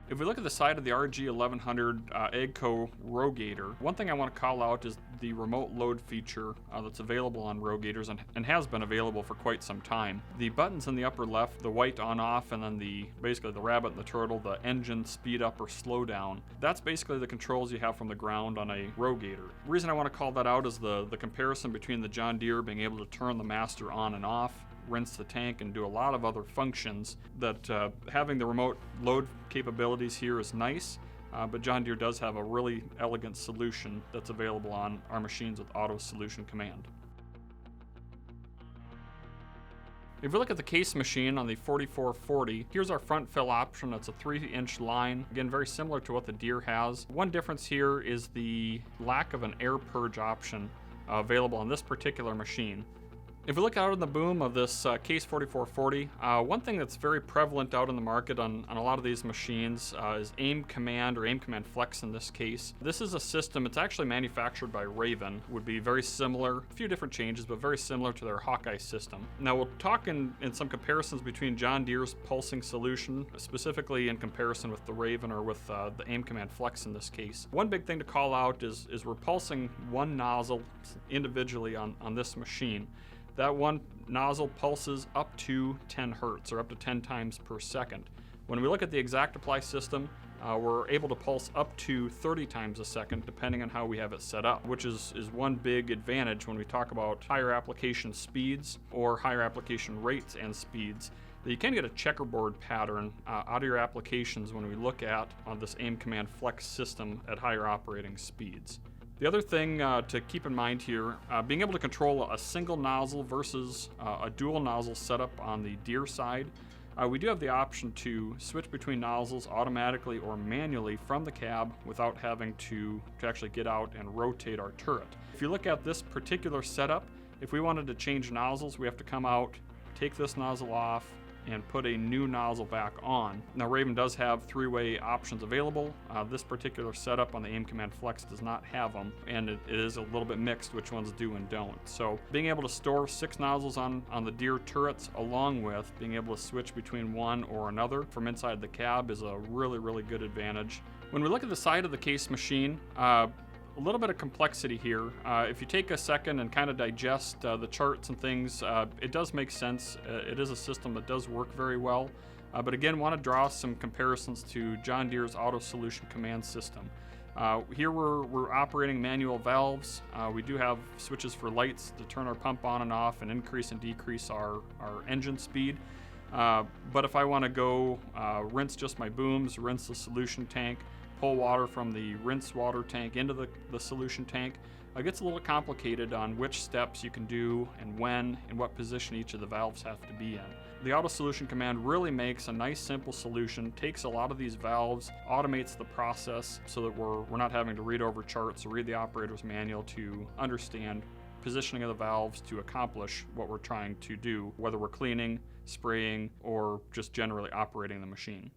If we look at the side of the RG1100 AGCO Rogator, one thing I want to call out is the remote load feature that's available on Rogators and has been available for quite some time. The buttons in the upper left, the white on off, and then basically the rabbit and the turtle, the engine speed up or slow down, that's basically the controls you have from the ground on a Rogator. The reason I want to call that out is the comparison between the John Deere being able to turn the master on and off, rinse the tank, and do a lot of other functions that having the remote load capabilities here is nice, but John Deere does have a really elegant solution that's available on our machines with Auto Solution Command. If we look at the case machine on the 4440, here's our front fill option. It's a 3-inch line. Again, very similar to what the Deere has. One difference here is the lack of an air purge option available on this particular machine. If we look out in the boom of this Case 4440, one thing that's very prevalent out in the market on a lot of these machines is Aim Command or Aim Command Flex in this case. This is a system, it's actually manufactured by Raven, would be very similar, a few different changes, but very similar to their Hawkeye system. Now we'll talk in some comparisons between John Deere's pulsing solution, specifically in comparison with the Raven or with the Aim Command Flex in this case. One big thing to call out is we're pulsing one nozzle individually on this machine. That one nozzle pulses up to 10 hertz, or up to 10 times per second. When we look at the ExactApply system, we're able to pulse up to 30 times a second, depending on how we have it set up, which is one big advantage when we talk about higher application speeds or higher application rates and speeds. You can get a checkerboard pattern out of your applications when we look at on this Aim Command Flex system at higher operating speeds. The other thing to keep in mind here, being able to control a single nozzle versus a dual nozzle setup on the Deere side, we do have the option to switch between nozzles automatically or manually from the cab without having to actually get out and rotate our turret. If you look at this particular setup, if we wanted to change nozzles, we have to come out, take this nozzle off, and put a new nozzle back on. Now Raven does have 3-way options available. This particular setup on the Aim Command Flex does not have them, and it is a little bit mixed which ones do and don't. So being able to store 6 nozzles on the Deere turrets, along with being able to switch between one or another from inside the cab, is a really good advantage. When we look at the side of the case machine, a little bit of complexity here. If you take a second and kind of digest the charts and things, it does make sense. It is a system that does work very well. But again, want to draw some comparisons to John Deere's Auto Solution Command system. Here we're operating manual valves. We do have switches for lights to turn our pump on and off and increase and decrease our engine speed. But if I want to go rinse just my booms, rinse the solution tank, pull water from the rinse water tank into the solution tank, it gets a little complicated on which steps you can do and when and what position each of the valves have to be in. The Auto Solution Command really makes a nice simple solution, takes a lot of these valves, automates the process so that we're not having to read over charts or read the operator's manual to understand positioning of the valves to accomplish what we're trying to do, whether we're cleaning, spraying, or just generally operating the machine.